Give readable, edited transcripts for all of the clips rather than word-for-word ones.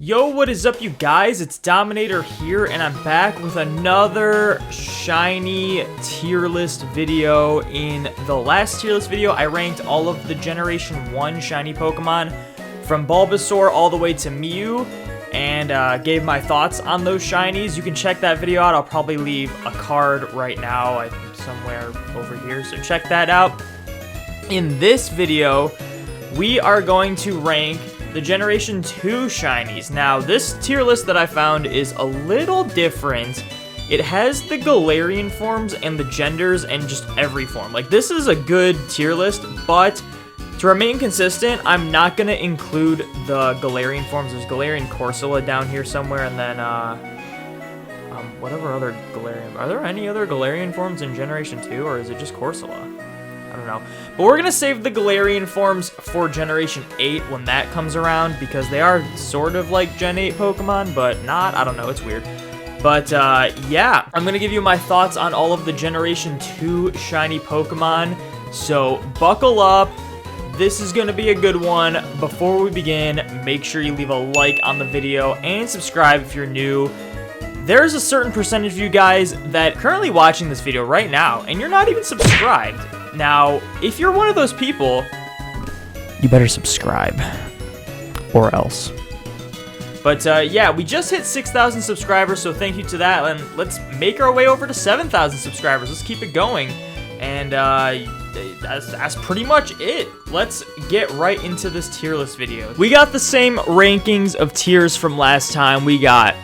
Yo, what is up, you guys? It's Dominator here, and I'm back with another shiny tier list video. In the last tier list video, I ranked all of the Generation 1 shiny Pokemon from Bulbasaur all the way to Mew, and gave my thoughts on those shinies. You can check that video out. I'll probably leave a card right now, I think somewhere over here, so check that out. In this video, we are going to rank the Generation 2 shinies. Now, this tier list that I found is a little different. It has the Galarian forms and the genders and just every form. Like, this is a good tier list, but to remain consistent, I'm not going to include the Galarian forms. There's Galarian Corsola down here somewhere, and then, whatever other Galarian. Are there any other Galarian forms in Generation 2, or is it just Corsola? I don't know. But we're going to save the Galarian forms for Generation 8 when that comes around, because they are sort of like Gen 8 Pokemon, but not. I don't know. It's weird. But, yeah. I'm going to give you my thoughts on all of the Generation 2 shiny Pokemon. So, buckle up. This is going to be a good one. Before we begin, make sure you leave a like on the video and subscribe if you're new. There's a certain percentage of you guys that are currently watching this video right now, and you're not even subscribed. Now, if you're one of those people, you better subscribe, or else. But, yeah, we just hit 6,000 subscribers, so thank you to that, and let's make our way over to 7,000 subscribers. Let's keep it going, and, that's pretty much it. Let's get right into this tier list video. We got the same rankings of tiers from last time. We got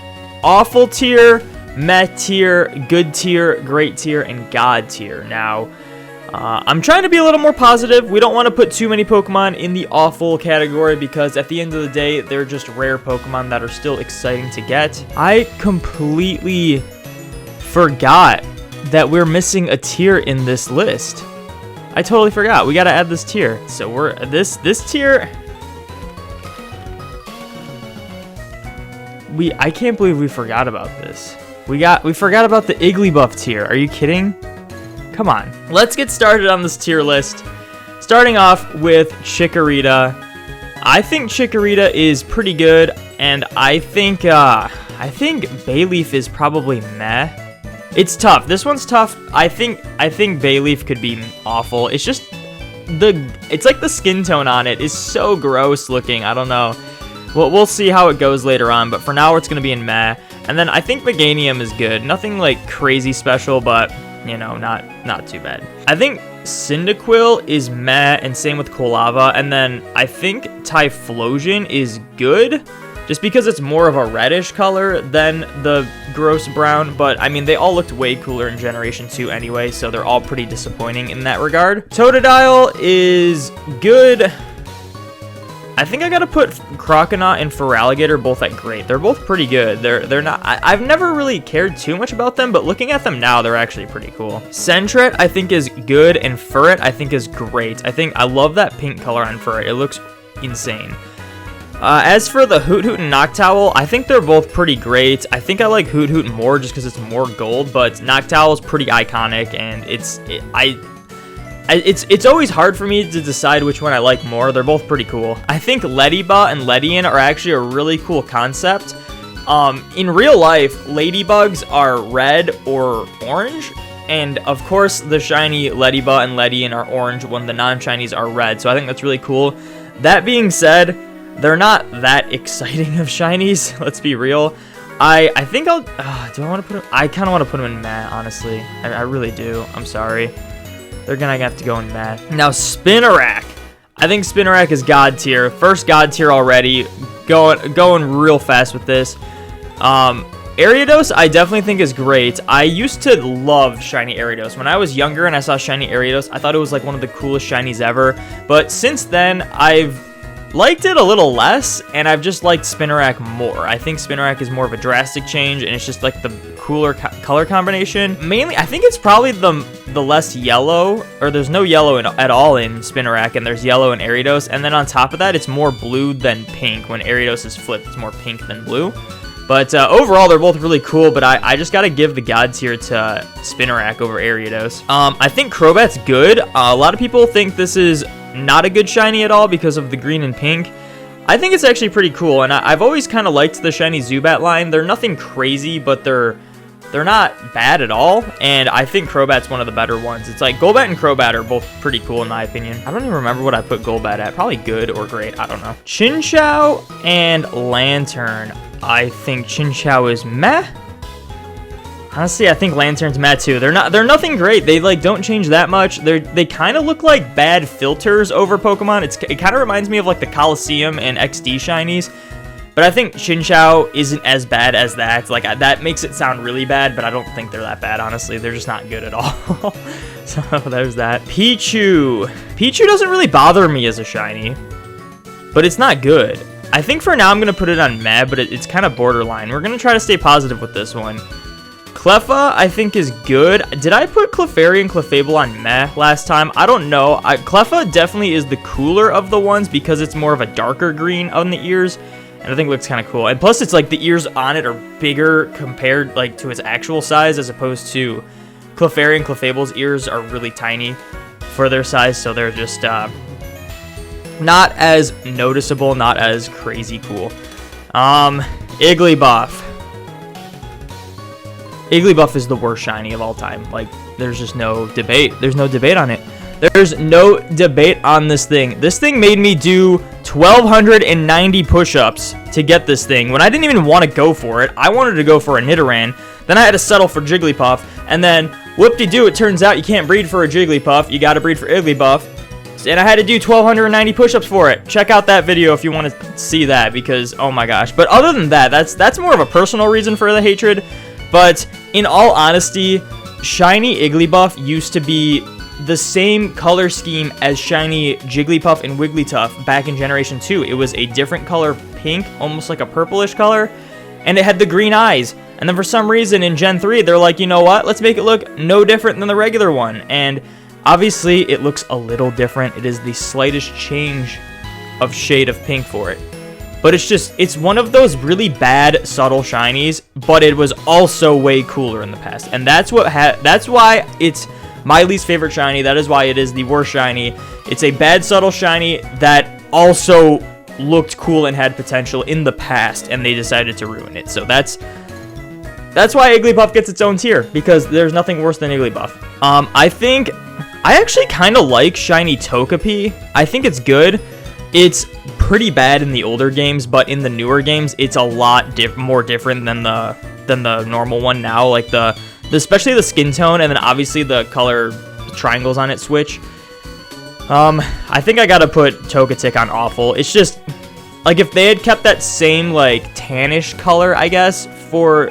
awful tier, meh tier, good tier, great tier, and god tier. Now, I'm trying to be a little more positive. We don't want to put too many Pokemon in the awful category, because at the end of the day, they're just rare Pokemon that are still exciting to get. I completely forgot that we're missing a tier in this list. I totally forgot. We got to add this tier. So we're this tier. I can't believe we forgot about this. We forgot about the Iggly Buff tier. Are you kidding? Come on. Let's get started on this tier list. Starting off with Chikorita. I think Chikorita is pretty good, and I think Bayleaf is probably meh. It's tough. This one's tough. I think Bayleaf could be awful. It's just it's like the skin tone on it is so gross looking. I don't know. Well, we'll see how it goes later on, but for now it's going to be in meh. And then I think Meganium is good. Nothing like crazy special, but you know, not too bad. I think Cyndaquil is meh, and same with Quilava. And then I think Typhlosion is good, just because it's more of a reddish color than the gross brown. But I mean, they all looked way cooler in Generation 2 anyway, so they're all pretty disappointing in that regard. Totodile is good. I think I gotta put Croconaut and Feraligatr both at great. They're both pretty good. They're not. I've never really cared too much about them, but looking at them now, they're actually pretty cool. Sentret I think is good, and Furret I think is great. I love that pink color on Furret. It looks insane. As for the Hoot Hoot and Noctowl, I think they're both pretty great. I think I like Hoot Hoot more just because it's more gold, but Noctowl is pretty iconic, and it's always hard for me to decide which one I like more. They're both pretty cool. I think Ladybug and Ledian are actually a really cool concept. In real life, ladybugs are red or orange, and of course the shiny Ladybug and Ledian are orange when the non-shinies are red, so I think that's really cool. That being said, they're not that exciting of shinies, let's be real. I think I'll... do I want to put them... I kind of want to put them in meh, honestly. I really do. I'm sorry. They're gonna have to go in meh. Now, Spinarak. I think Spinarak is god tier. First god tier already. Going real fast with this. Ariados, I definitely think is great. I used to love shiny Ariados. When I was younger and I saw shiny Ariados, I thought it was like one of the coolest shinies ever. But since then, I've liked it a little less, and I've just liked Spinarak more. I think Spinarak is more of a drastic change, and it's just like the cooler color combination. Mainly, I think it's probably the less yellow, or there's no yellow at all in Spinarak, and there's yellow in Ariados, and then on top of that, it's more blue than pink. When Ariados is flipped, it's more pink than blue. But overall, they're both really cool, but I just gotta give the god tier to Spinarak over Ariados. I think Crobat's good. A lot of people think this is not a good shiny at all because of the green and pink. I think it's actually pretty cool, and I've always kind of liked the shiny Zubat line. They're nothing crazy, but they're not bad at all, and I think Crobat's one of the better ones. It's like Golbat and Crobat are both pretty cool in my opinion. I don't even remember what I put Golbat at. Probably good or great. I don't know. Chinchou and Lantern. I think Chinchou is meh. Honestly, I think Lantern's meh too. They're nothing great. They like don't change that much. They kind of look like bad filters over Pokemon. It kind of reminds me of like the Coliseum and XD shinies. But I think Chinchou isn't as bad as that. Like that makes it sound really bad, but I don't think they're that bad, honestly. They're just not good at all. So there's that. Pichu. Pichu doesn't really bother me as a shiny, but it's not good. I think for now I'm going to put it on meh, but it's kind of borderline. We're going to try to stay positive with this one. Cleffa, I think, is good. Did I put Clefairy and Clefable on meh last time? I don't know. Cleffa definitely is the cooler of the ones because it's more of a darker green on the ears, and I think it looks kind of cool. And plus, it's like the ears on it are bigger compared like to its actual size, as opposed to Clefairy and Clefable's ears are really tiny for their size, so they're just not as noticeable, not as crazy cool. Iggly Buff. Iggly Buff is the worst shiny of all time. Like, there's just no debate. There's no debate on it. There's no debate on this thing. This thing made me do 1,290 push-ups to get this thing when I didn't even want to go for it. I wanted to go for a Nidoran. Then I had to settle for Jigglypuff. And then, whoop-de-doo, it turns out you can't breed for a Jigglypuff. You gotta breed for Iggly Buff. And I had to do 1,290 push-ups for it. Check out that video if you want to see that, because, oh my gosh. But other than that, that's more of a personal reason for the hatred. But in all honesty, shiny Igglybuff used to be the same color scheme as shiny Jigglypuff and Wigglytuff back in Generation 2. It was a different color pink, almost like a purplish color, and it had the green eyes. And then for some reason in Gen 3, they're like, you know what? Let's make it look no different than the regular one. And obviously, it looks a little different. It is the slightest change of shade of pink for it. But it's one of those really bad, subtle shinies, but it was also way cooler in the past. And that's why it's my least favorite shiny. That is why it is the worst shiny. It's a bad, subtle shiny that also looked cool and had potential in the past, and they decided to ruin it. So that's why Igglybuff gets its own tier, because there's nothing worse than Igglybuff. I actually kind of like shiny Togepi. I think it's good. It's pretty bad in the older games, but in the newer games, it's a lot more different than the normal one now. Like especially the skin tone, and then obviously the color triangles on it switch. I think I gotta put Togetic on awful. It's just like if they had kept that same like tannish color, I guess, for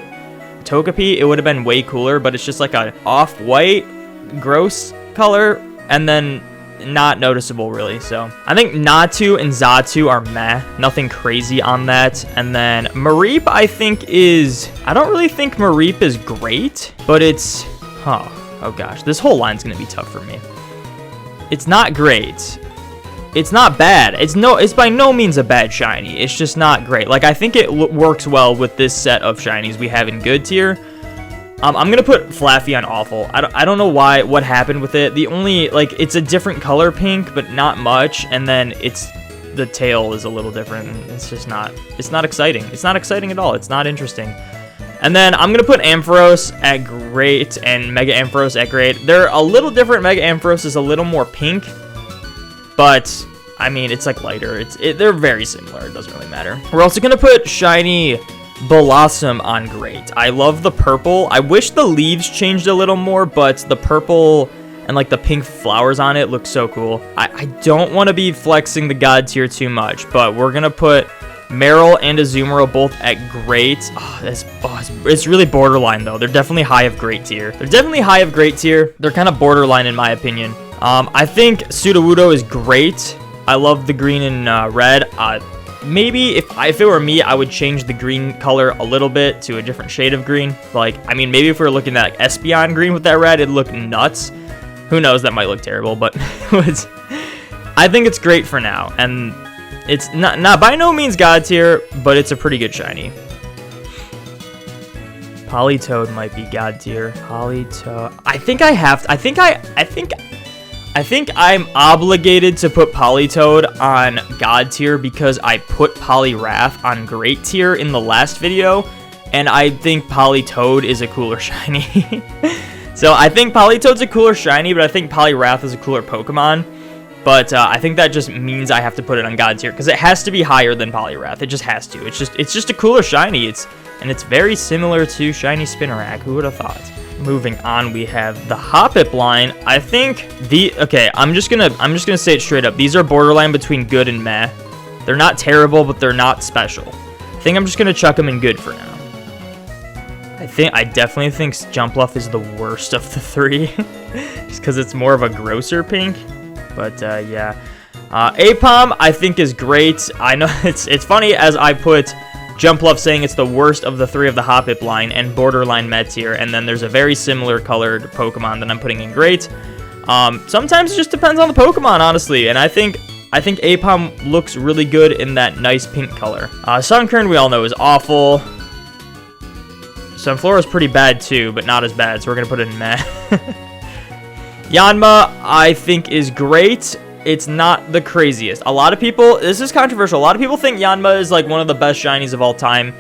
Togepi, it would have been way cooler. But it's just like a off-white, gross color, and then not noticeable really. So I think Natu and Xatu are meh, nothing crazy on that. And then Mareep, I don't really think Mareep is great, but it's oh gosh, this whole line's gonna be tough for me. It's not great, it's not bad, it's by no means a bad shiny, it's just not great. Like, I think it works well with this set of shinies we have in good tier. I'm going to put Flaffy on awful. I don't know what happened with it. The only, like, it's a different color pink, but not much. And then the tail is a little different. It's just it's not exciting. It's not exciting at all. It's not interesting. And then I'm going to put Ampharos at great and Mega Ampharos at great. They're a little different. Mega Ampharos is a little more pink, but I mean, it's like lighter. They're very similar. It doesn't really matter. We're also going to put shiny Blossom on great. I love the purple. I wish the leaves changed a little more, but the purple and like the pink flowers on it look so cool. I don't want to be flexing the god tier too much, but we're gonna put Meryl and Azumarill both at great. It's really borderline though. They're definitely high of great tier. They're kind of borderline in my opinion. I think Sudowoodo is great. I love the green and red. Maybe if it were me, I would change the green color a little bit to a different shade of green. Like, I mean, maybe if we were looking at like Espeon green with that red, it'd look nuts. Who knows? That might look terrible, but I think it's great for now. And it's not by no means god tier, but it's a pretty good shiny. Politoed might be god tier. Politoed. I think I think I'm obligated to put Politoed on God tier because I put Poliwrath on Great tier in the last video, and I think Politoed is a cooler shiny. So I think Politoed's a cooler shiny, but I think Poliwrath is a cooler Pokemon. But I think that just means I have to put it on God tier because it has to be higher than Poliwrath. It just has to. It's just a cooler shiny. And it's very similar to Shiny Spinarak. Who would have thought? Moving on, we have the Hoppip line. I think I'm just gonna say it straight up. These are borderline between good and meh. They're not terrible, but they're not special. I think I'm just gonna chuck them in good for now. I definitely think Jumpluff is the worst of the three, just because it's more of a grosser pink. But yeah, Apom I think is great. I know it's funny as I put Jumpluff saying it's the worst of the three of the Hoppip line and borderline med tier, and then there's a very similar colored Pokemon that I'm putting in great. Sometimes it just depends on the Pokemon, honestly, and I think Apom looks really good in that nice pink color. Sunkern we all know is awful. Sunflora is pretty bad too, but not as bad, so we're gonna put it in meh. Yanma, I think, is great. It's not the craziest. A lot of people, this is controversial, a lot of people think Yanma is like one of the best shinies of all time.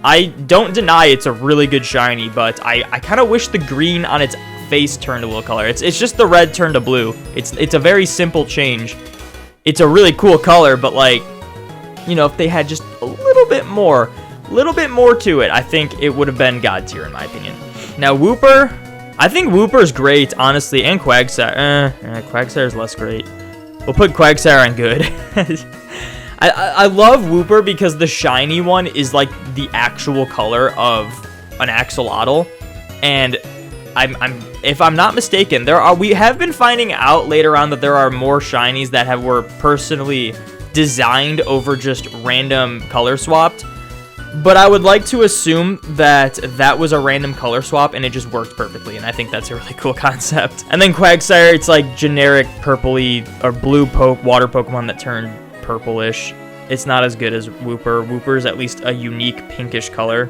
I don't deny it's a really good shiny, but I kind of wish the green on its face turned a little color. It's just the red turned to blue. It's a very simple change. It's a really cool color, but like, you know, if they had just a little bit more to it, I think it would have been God tier in my opinion. Now Wooper, I think Wooper's great, honestly, and Quagsire. Quagsire's less great. We'll put Quagsire on good. I love Wooper because the shiny one is like the actual color of an axolotl, and if I'm not mistaken, we have been finding out later on that there are more shinies that were personally designed over just random color swapped. But I would like to assume that was a random color swap and it just worked perfectly, and I think that's a really cool concept. And then Quagsire, it's like generic purpley or blue water Pokemon that turned purplish. It's not as good as Wooper. Wooper is at least a unique pinkish color.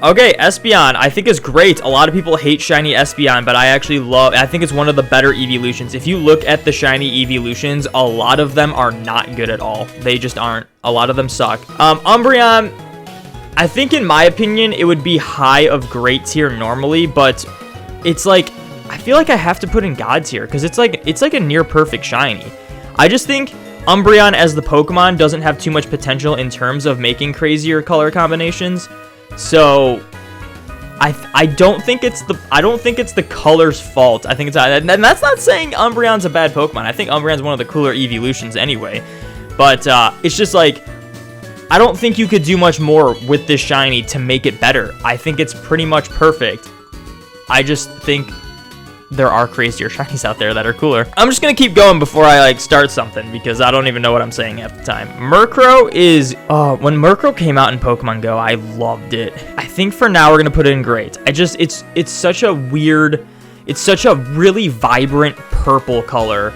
Okay, Espeon I think is great. A lot of people hate shiny Espeon, but I think it's one of the better evolutions. If you look at the shiny evolutions, a lot of them are not good at all. They just aren't. A lot of them suck. Umbreon, I think in my opinion, it would be high of great tier normally, but it's like, I feel like I have to put in God tier because it's like a near perfect shiny. I just think Umbreon as the Pokemon doesn't have too much potential in terms of making crazier color combinations. So I don't think it's the color's fault. I think it's, and that's not saying Umbreon's a bad Pokemon. I think Umbreon's one of the cooler evolutions anyway. But it's just like, I don't think you could do much more with this shiny to make it better. I think it's pretty much perfect. I just think there are crazier shinies out there that are cooler. I'm just gonna keep going before I like start something because I don't even know what I'm saying at the time. Murkrow is, when Murkrow came out in Pokemon Go, I loved it. I think for now we're gonna put it in great. It's such a weird, it's such a really vibrant purple color,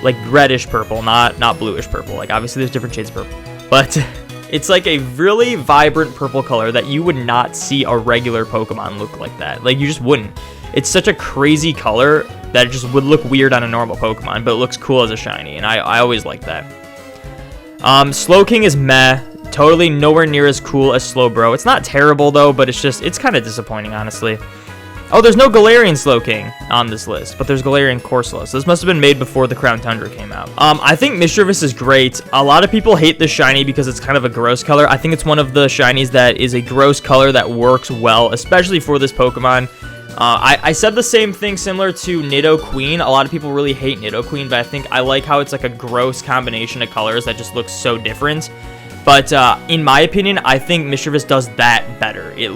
like reddish purple, not bluish purple. Like obviously there's different shades of purple. But it's like a really vibrant purple color that you would not see a regular Pokemon look like that. Like, you just wouldn't. It's such a crazy color that it just would look weird on a normal Pokemon, but it looks cool as a shiny, and I always like that. Slowking is meh. Totally nowhere near as cool as Slowbro. It's not terrible, though, but it's kind of disappointing, honestly. Oh, there's no Galarian Slowking on this list, but there's Galarian Corsola, so this must have been made before the Crown Tundra came out. I think Mischievous is great. A lot of people hate this shiny because it's kind of a gross color. I think it's one of the shinies that is a gross color that works well, especially for this Pokemon. I said the same thing similar to Nidoqueen. A lot of people really hate Nidoqueen, but I think I like how it's like a gross combination of colors that just looks so different. But in my opinion, I think Mischievous does that better. It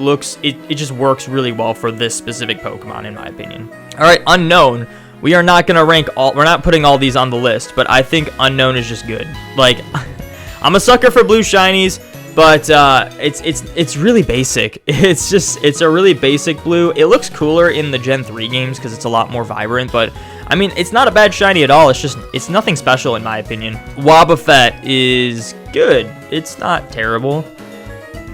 just works really well for this specific Pokemon, in my opinion. All right, Unknown. We are not gonna we're not putting all these on the list, but I think Unknown is just good. Like, I'm a sucker for blue shinies, but it's really basic. It's a really basic blue. It looks cooler in the Gen 3 games because it's a lot more vibrant, but I mean, it's not a bad shiny at all. It's nothing special in my opinion. Wobbuffet is good. It's not terrible.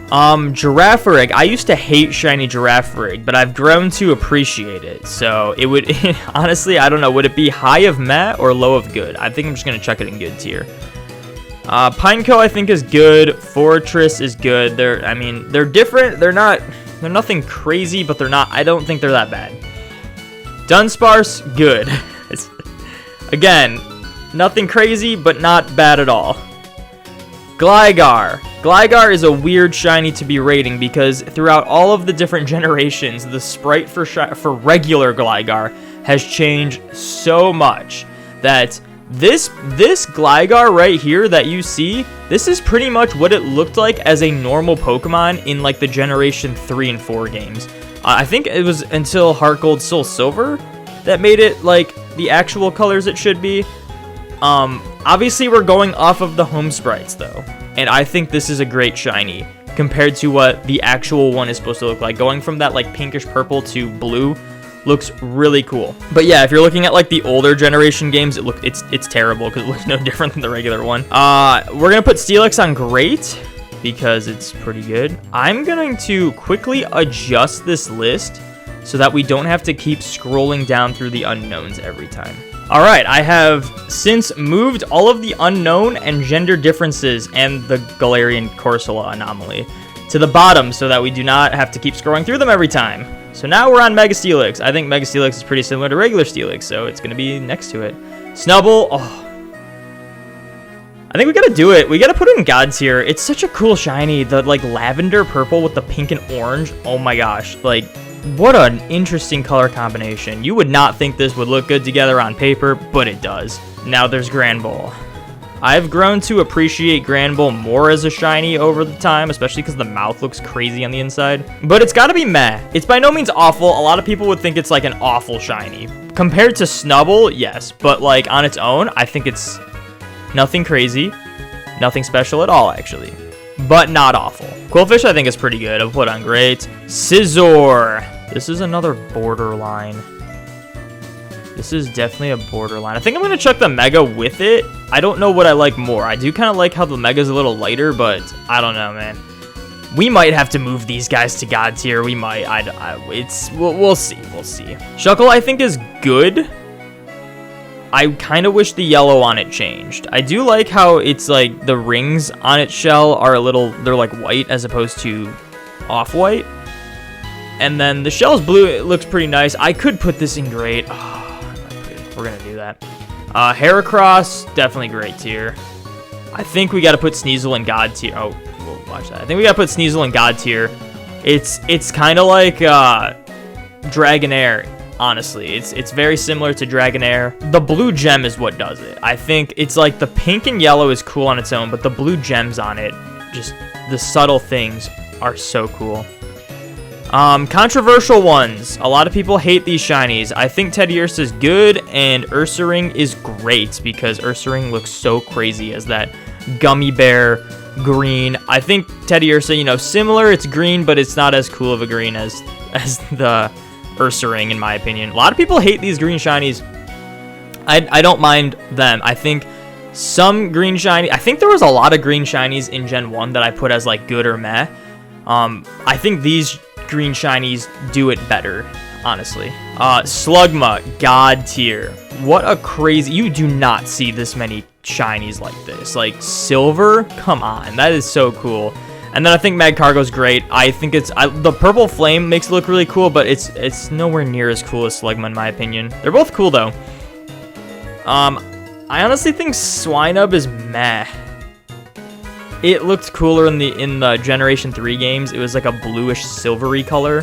Giraffe. I used to hate shiny Giraffe, but I've grown to appreciate it. So it would, honestly, I don't know. Would it be high of meh or low of good? I think I'm just going to chuck it in good tier. Pineco, I think, is good. Fortress is good. They're different. They're nothing crazy, but I don't think they're that bad. Dunsparce, good. Again, nothing crazy, but not bad at all. Glygar. Glygar is a weird shiny to be rating because throughout all of the different generations, the sprite for regular Glygar has changed so much that this Glygar right here that you see, this is pretty much what it looked like as a normal Pokemon in like the Generation 3 and 4 games. I think it was until Heart Gold Soul Silver that made it like the actual colors it should be. Obviously we're going off of the home sprites though, and I think this is a great shiny compared to what the actual one is supposed to look like. Going from that like pinkish purple to blue looks really cool. But yeah, if you're looking at like the older generation games, it's terrible because it looks no different than the regular one. We're gonna put Stelix on great because it's pretty good. I'm going to quickly adjust this list so that we don't have to keep scrolling down through the unknowns every time. All right, I have since moved all of the unknown and gender differences and the Galarian Corsola anomaly to the bottom so that we do not have to keep scrolling through them every time. So now we're on Mega Stelix. I think Mega Stelix is pretty similar to regular Stelix, so it's going to be next to it. Snubbull, oh. I think we got to do it. We got to put it in God tier. It's such a cool shiny. The like lavender purple with the pink and orange. Oh my gosh, like what an interesting color combination. You would not think this would look good together on paper, but it does. Now there's Granbull. I've grown to appreciate Granbull more as a shiny over the time, especially because the mouth looks crazy on the inside. But it's got to be meh. It's by no means awful. A lot of people would think it's like an awful shiny. Compared to Snubbull, yes. But like on its own, I think it's nothing crazy. Nothing special at all, actually. But not awful. Quillfish, I think, is pretty good. I'll put on great. Scizor. This is another borderline. This is definitely a borderline. I think I'm going to chuck the Mega with it. I don't know what I like more. I do kind of like how the Mega's a little lighter, but I don't know, man. We might have to move these guys to God tier. We might. We'll see. We'll see. Shuckle, I think, is good. I kind of wish the yellow on it changed. I do like how it's like the rings on its shell are they're like white as opposed to off-white. And then the shell's blue. It looks pretty nice. I could put this in great. We're going to do that. Heracross, definitely great tier. I think we got to put Sneasel in God tier. Oh, we'll watch that. I think we got to put Sneasel in God tier. It's kind of like Dragonair, honestly. It's very similar to Dragonair. The blue gem is what does it. I think it's like the pink and yellow is cool on its own, but the blue gems on it, just the subtle things are so cool. Controversial ones. A lot of people hate these shinies. I think Teddiursa is good and Ursaring is great because Ursaring looks so crazy as that gummy bear green. I think Teddiursa, similar. It's green, but it's not as cool of a green as the Ursaring, in my opinion. A lot of people hate these green shinies. I don't mind them. I think some green shiny. I think there was a lot of green shinies in Gen 1 that I put as like good or meh. I think these green shinies do it better, honestly. Slugma, God tier. What a crazy... You do not see this many shinies like this. Like, silver? Come on. That is so cool. And then I think Magcargo's great. I think the purple flame makes it look really cool, but it's nowhere near as cool as Slugma, in my opinion. They're both cool, though. I honestly think Swinub is meh. It looked cooler in the Generation 3 games. It was like a bluish silvery color,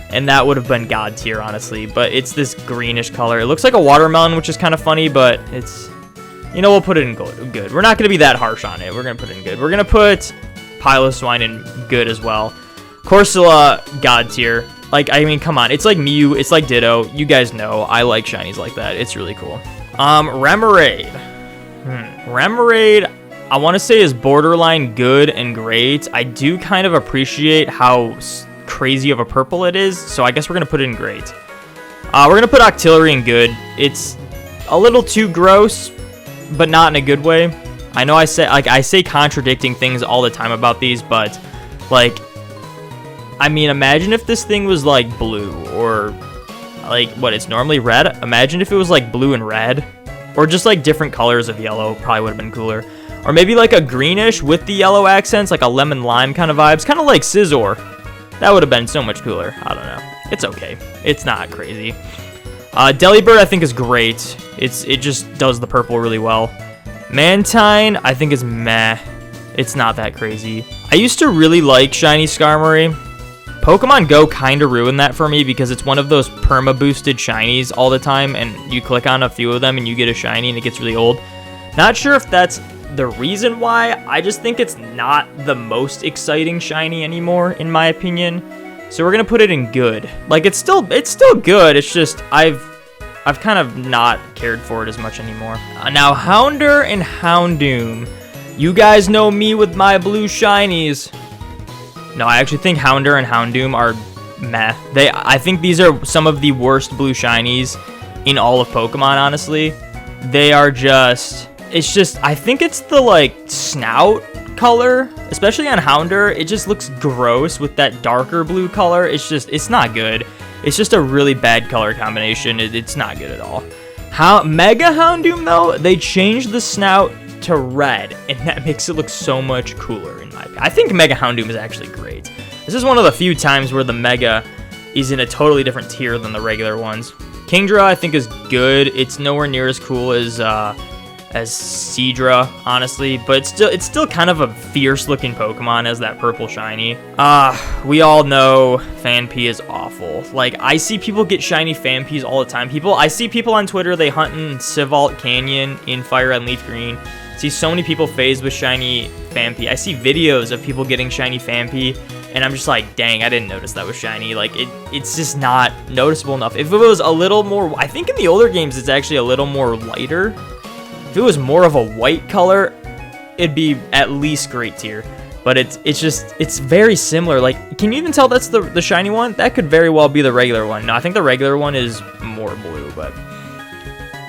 and that would have been God tier, honestly. But it's this greenish color. It looks like a watermelon, which is kind of funny, but it's, we'll put it in good. We're not going to be that harsh on it. We're going to put it in good. We're going to put Piloswine in good as well. Corsola, God tier. Like, I mean, come on. It's like Mew. It's like Ditto. You guys know I like shinies like that. It's really cool. Remoraid. Remoraid, I want to say, is borderline good and great. I do kind of appreciate how crazy of a purple it is, so I guess we're going to put it in great. We're going to put Octillery in good. It's a little too gross, but not in a good way. I know I say contradicting things all the time about these, but Like, I mean, imagine if this thing was like blue, or like what it's normally red. Imagine if it was like blue and red, or just like different colors of yellow. Probably would have been cooler. Or maybe like a greenish with the yellow accents, like a lemon lime kind of vibes, kind of like Scizor. That would have been so much cooler. I don't know. It's okay. It's not crazy. Delibird I think is great. It just does the purple really well. Mantine I think is meh. It's not that crazy. I used to really like shiny Skarmory. Pokemon Go kind of ruined that for me because it's one of those perma-boosted shinies all the time, and you click on a few of them and you get a shiny and it gets really old. Not sure if that's the reason why. I just think it's not the most exciting shiny anymore, in my opinion. So we're gonna put it in good. Like, it's still good. It's just I've kind of not cared for it as much anymore. Now Hounder and Houndoom. You guys know me with my blue shinies. No, I actually think Hounder and Houndoom are meh. I think these are some of the worst blue shinies in all of Pokemon, honestly. They are just, I think it's the, like, snout color, especially on Hounder. It just looks gross with that darker blue color. It's not good. It's just a really bad color combination. It's not good at all. Mega Houndoom, though, they changed the snout to red, and that makes it look so much cooler in my opinion. I think Mega Houndoom is actually great. This is one of the few times where the Mega is in a totally different tier than the regular ones. Kingdra I think is good. It's nowhere near as cool as Seadra, honestly, but it's still kind of a fierce looking Pokemon as that purple shiny. We all know Phanpy is awful. Like, I see people get shiny Phanpys all the time. I see people on Twitter, they hunt in Sivalt Canyon in Fire Red and Leaf Green. See so many people phase with shiny Phanpy. I see videos of people getting shiny Phanpy, and I'm just like, dang, I didn't notice that was shiny. Like, it's just not noticeable enough. If it was a little more, I think in the older games it's actually a little more lighter. If it was more of a white color, it'd be at least great tier. But it's very similar. Like, can you even tell that's the shiny one? That could very well be the regular one. No, I think the regular one is more blue, but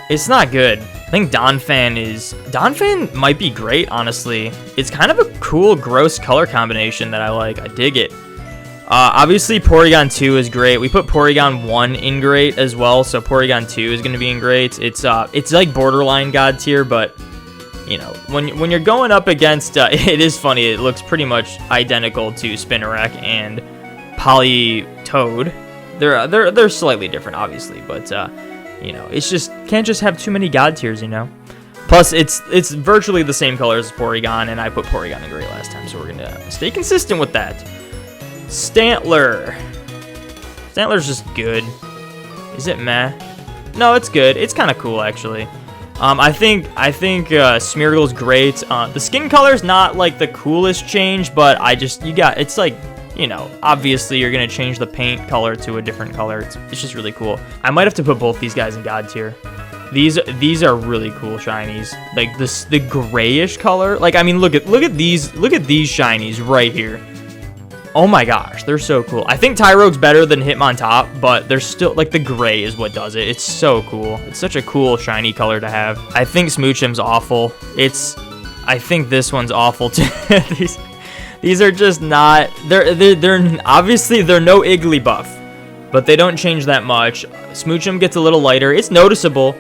it's not good. I think Donphan might be great, honestly. It's kind of a cool, gross color combination that I like. I dig it. Obviously, Porygon 2 is great. We put Porygon 1 in great as well, so Porygon 2 is going to be in great. It's like borderline God tier, but, you know, when you're going up against, it is funny, it looks pretty much identical to Spinarak and Politoed. They're slightly different, obviously, but, you know, it's just, can't just have too many God tiers, you know? Plus, it's virtually the same colors as Porygon, and I put Porygon in gray last time, so we're going to stay consistent with that. Stantler. Stantler's just good. Is it meh? No, it's good. It's kind of cool, actually. I think Smeargle's great. The skin color's not like the coolest change, but it's like, you know, obviously you're gonna change the paint color to a different color. It's just really cool. I might have to put both these guys in God tier. These are really cool shinies. Like the grayish color. Like, I mean, look at these shinies right here. Oh my gosh, they're so cool. I think Tyrogue's better than Hitmontop, but they're still, like, the gray is what does it. It's so cool. It's such a cool shiny color to have. I think Smoochum's awful. I think this one's awful too. These are just not, they're obviously they're no Iggly Buff, but they don't change that much. Smoochum gets a little lighter. It's noticeable.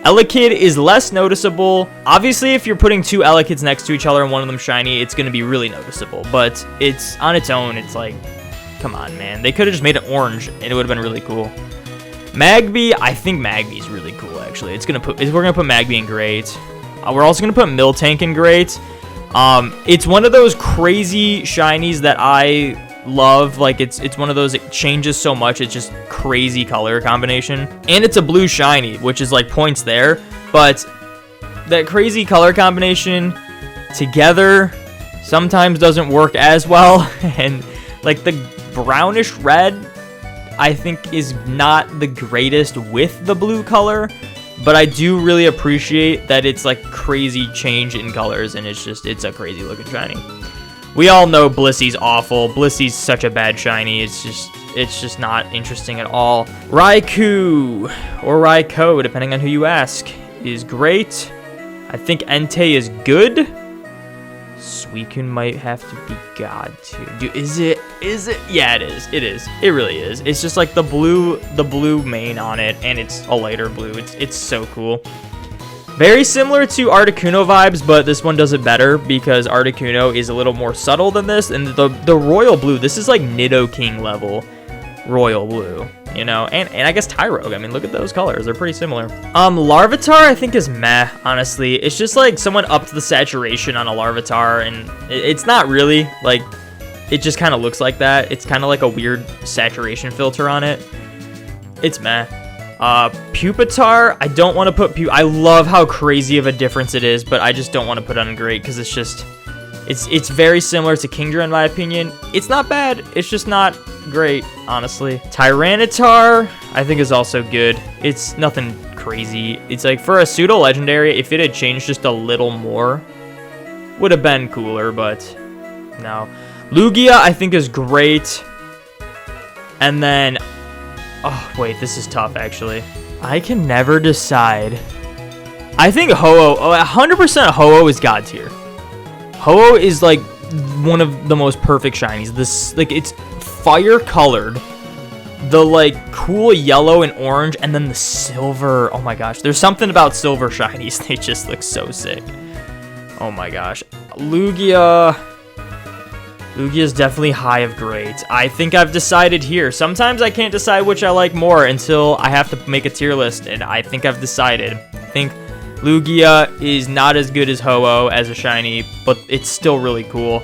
Elekid is less noticeable. Obviously, if you're putting two Elekids next to each other and one of them shiny, it's going to be really noticeable. But it's on its own, it's like, come on, man. They could have just made it orange, and it would have been really cool. Magby, I think Magby's really cool, actually. We're going to put Magby in great. We're also going to put Miltank in great. It's one of those crazy shinies that I love. Like, it's one of those, it changes so much, it's just crazy color combination, and it's a blue shiny, which is like points there, but that crazy color combination together sometimes doesn't work as well. And like the brownish red I think is not the greatest with the blue color, but I do really appreciate that it's like crazy change in colors, and it's a crazy looking shiny. We all know Blissey's awful. Blissey's such a bad shiny. It's just not interesting at all. Raikou, or Raikou, depending on who you ask, is great. I think Entei is good. Suicune might have to be God tier. Dude, is it? Yeah, it is. It is. It really is. It's just like the blue mane on it, and it's a lighter blue. It's so cool. Very similar to Articuno vibes, but this one does it better because Articuno is a little more subtle than this. And the royal blue, this is like Nidoking level royal blue, you know, and I guess Tyrogue. I mean, look at those colors, they're pretty similar. Larvitar I think is meh, honestly. It's just like someone upped the saturation on a Larvitar, and it's not really like, it just kind of looks like that. It's kind of like a weird saturation filter on it. It's meh. Pupitar, I don't want to put I love how crazy of a difference it is, but I just don't want to put on great because it's just it's very similar to Kingdra in my opinion. It's not bad, it's just not great, honestly. Tyranitar I think is also good. It's nothing crazy. It's like for a pseudo legendary, if it had changed just a little more, would have been cooler, but no. Lugia I think is great. And then oh wait, this is tough actually. I can never decide. I think Ho-Oh, 100% Ho-Oh is God tier. Ho-Oh is like one of the most perfect shinies. This, like, it's fire colored, the like cool yellow and orange, and then the silver. Oh my gosh, there's something about silver shinies, they just look so sick. Oh my gosh. Lugia is definitely high of great. I think I've decided here. Sometimes I can't decide which I like more until I have to make a tier list, and I think I've decided. I think Lugia is not as good as Ho-Oh as a shiny, but it's still really cool.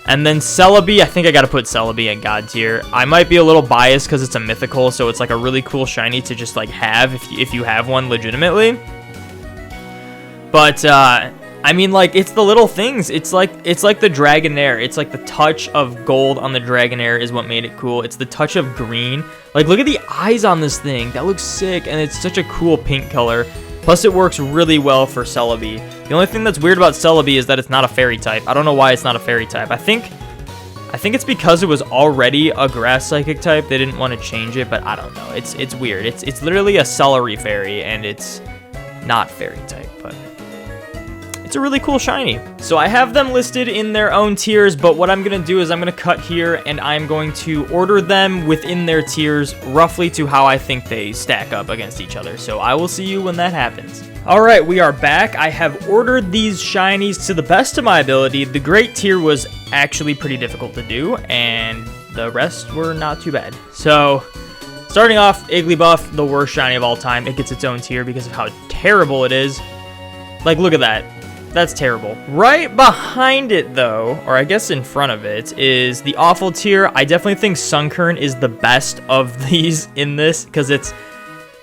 And then Celebi, I think I gotta put Celebi in God tier. I might be a little biased because it's a mythical, so it's like a really cool shiny to just like have if you have one legitimately. But I mean, like, it's the little things. It's like the Dragonair. It's like the touch of gold on the Dragonair is what made it cool. It's the touch of green. Like, look at the eyes on this thing. That looks sick, and it's such a cool pink color. Plus, it works really well for Celebi. The only thing that's weird about Celebi is that it's not a fairy type. I don't know why it's not a fairy type. I think it's because it was already a grass psychic type. They didn't want to change it, but I don't know. It's weird. It's literally a celery fairy, and it's not fairy type, but it's a really cool shiny. So I have them listed in their own tiers, but what I'm going to do is I'm going to cut here, and I'm going to order them within their tiers roughly to how I think they stack up against each other. So I will see you when that happens. All right, we are back. I have ordered these shinies to the best of my ability. The great tier was actually pretty difficult to do, and the rest were not too bad. So starting off, Iggly Buff, the worst shiny of all time. It gets its own tier because of how terrible it is. Like, look at that. That's terrible. Right behind it, though, or I guess in front of it, is the awful tier. I definitely think Sunkern is the best of these in this, because it's,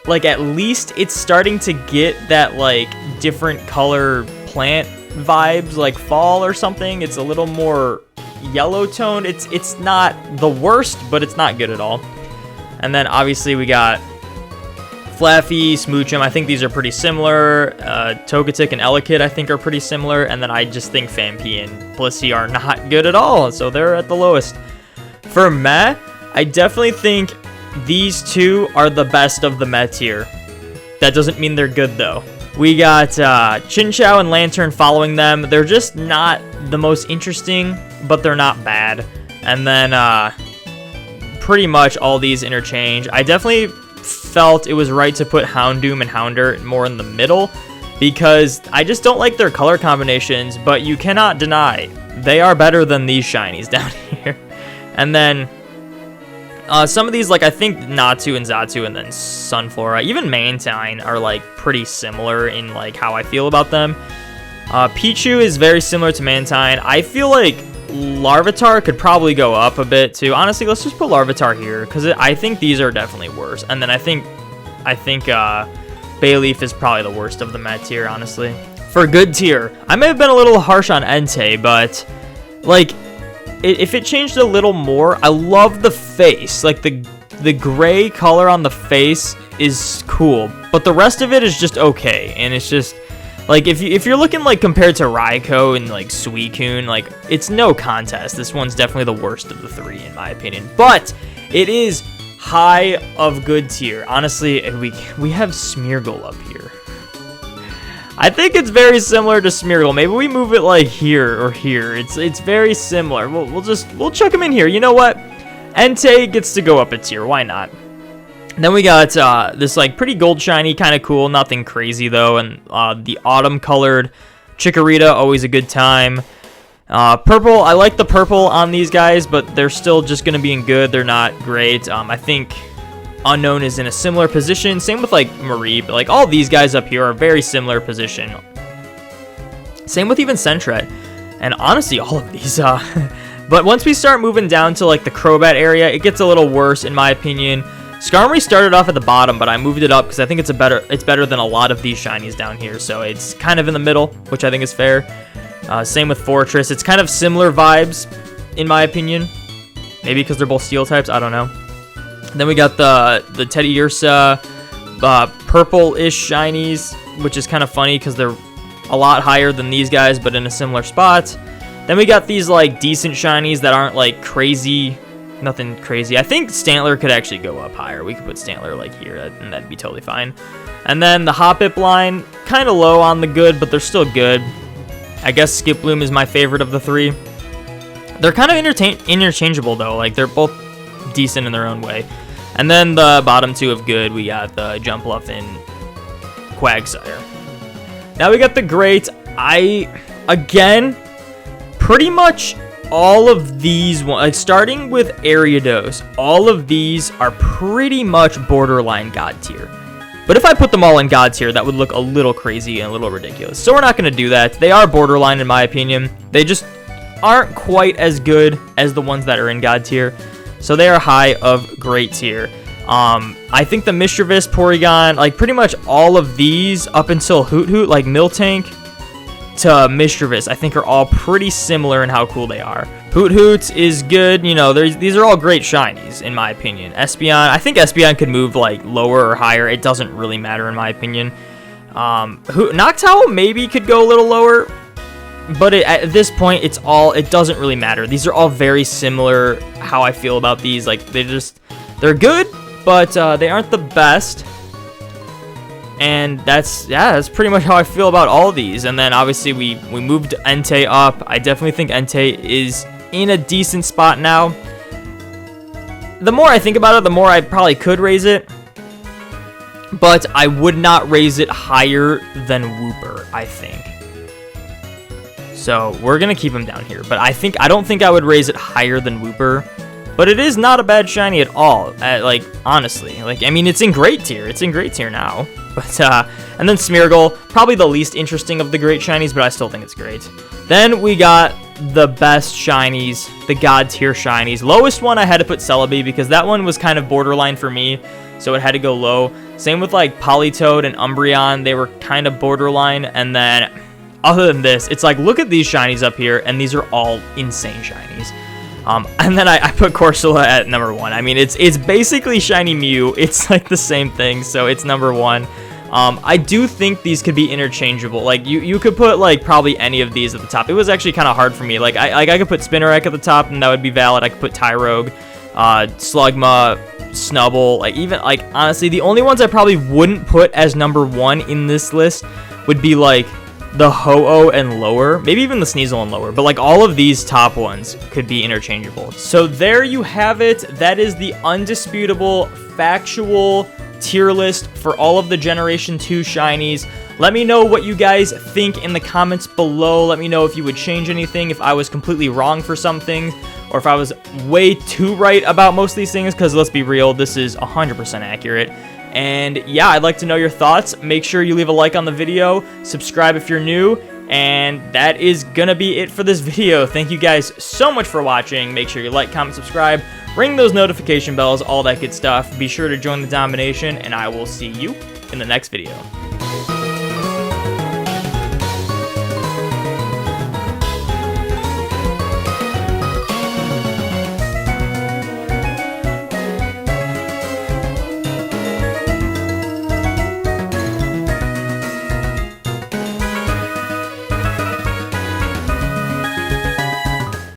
like, at least it's starting to get that, like, different color plant vibes, like fall or something. It's a little more yellow toned. It's not the worst, but it's not good at all. And then, obviously, we got Flaffy, Smoochum, I think these are pretty similar. Togetic and Elekid, I think, are pretty similar. And then I just think Phanpy and Blissey are not good at all, so they're at the lowest. For Meh, I definitely think these two are the best of the Meh tier. That doesn't mean they're good, though. We got Chinchou and Lantern following them. They're just not the most interesting, but they're not bad. And then pretty much all these interchange. I definitely felt it was right to put Houndoom and Hounder more in the middle because I just don't like their color combinations, but you cannot deny they are better than these shinies down here. And then some of these, like I think Natu and Xatu and then Sunflora, even Mantine are like pretty similar in like how I feel about them. Pichu is very similar to Mantine. I feel like Larvitar could probably go up a bit too. Honestly, let's just put Larvitar here because I think these are definitely worse. And then I think Bayleaf is probably the worst of the Meh tier, honestly. For good tier, I may have been a little harsh on Entei, but like if it changed a little more, I love the face. Like the gray color on the face is cool, but the rest of it is just okay, and it's just like, if you're looking, like, compared to Raikou and, like, Suicune, like, it's no contest. This one's definitely the worst of the three, in my opinion. But it is high of good tier. Honestly, we have Smeargle up here. I think it's very similar to Smeargle. Maybe we move it like here or here. It's very similar. We'll chuck him in here. You know what? Entei gets to go up a tier. Why not? Then we got this like pretty gold shiny, kind of cool. Nothing crazy though. And the autumn colored Chikorita, always a good time. Purple, I like the purple on these guys, but they're still just going to be in good. They're not great. I think Unknown is in a similar position. Same with like Marie, but like all these guys up here are very similar position. Same with even Sentret. And honestly, all of these, but once we start moving down to like the Crobat area, it gets a little worse in my opinion. Skarmory started off at the bottom, but I moved it up because I think it's better than a lot of these shinies down here. So it's kind of in the middle, which I think is fair. Same with Fortress. It's kind of similar vibes, in my opinion. Maybe because they're both steel types. I don't know. Then we got the Teddy Ursa purple-ish shinies, which is kind of funny because they're a lot higher than these guys, but in a similar spot. Then we got these like decent shinies that aren't like crazy. Nothing crazy. I think Stantler could actually go up higher. We could put Stantler like here, and that'd be totally fine. And then the Hoppip line, kind of low on the good, but they're still good. I guess Skiploom is my favorite of the three. They're kind of interchangeable though. Like they're both decent in their own way. And then the bottom two of good, we got the Jumpluff and Quagsire. Now we got the great. Again, pretty much all of these, like starting with Ariados, all of these are pretty much borderline God tier. But if I put them all in God tier, that would look a little crazy and a little ridiculous. So we're not going to do that. They are borderline in my opinion. They just aren't quite as good as the ones that are in God tier. So they are high of great tier. I think the Mischievous, Porygon, like pretty much all of these up until Hoot Hoot, like Miltank to Mischievous, I think are all pretty similar in how cool they are. Hoot Hoot is good, you know, these are all great shinies in my opinion. Espeon, I think Espeon could move like lower or higher. It doesn't really matter in my opinion. Noctowl maybe could go a little lower, but at this point it doesn't really matter. These are all very similar how I feel about these. Like they're good, but they aren't the best. And that's pretty much how I feel about all these. And then obviously we moved Entei up. I definitely think Entei is in a decent spot now. The more I think about it, the more I probably could raise it. But I would not raise it higher than Wooper, I think. So we're going to keep him down here. But I don't think I would raise it higher than Wooper. But it is not a bad shiny at all. Like, honestly. Like, I mean, it's in great tier. It's in great tier now. But, and then Smeargle, probably the least interesting of the great shinies, but I still think it's great. Then we got the best shinies, the God tier shinies. Lowest one, I had to put Celebi because that one was kind of borderline for me, so it had to go low. Same with, like, Politoed and Umbreon. They were kind of borderline. And then, other than this, it's like, look at these shinies up here, and these are all insane shinies. And then I put Corsola at number 1. I mean, it's basically Shiny Mew. It's like the same thing, so it's number 1. I do think these could be interchangeable. Like, you could put, like, probably any of these at the top. It was actually kind of hard for me. Like, I could put Spinarak at the top, and that would be valid. I could put Tyrogue, Slugma, Snubbull. Like, even, like, honestly, the only ones I probably wouldn't put as number 1 in this list would be, like, the Ho-Oh and lower, maybe even the Sneasel and lower, but like all of these top ones could be interchangeable. So there you have it. That is the undisputable, factual tier list for all of the Generation 2 shinies. Let me know what you guys think in the comments below. Let me know if you would change anything, if I was completely wrong for some things, or if I was way too right about most of these things, because let's be real, this is 100% accurate. And yeah, I'd like to know your thoughts. Make sure you leave a like on the video, subscribe if you're new, and that is gonna be it for this video. Thank you guys so much for watching. Make sure you like, comment, subscribe, ring those notification bells, all that good stuff. Be sure to join the domination, and I will see you in the next video.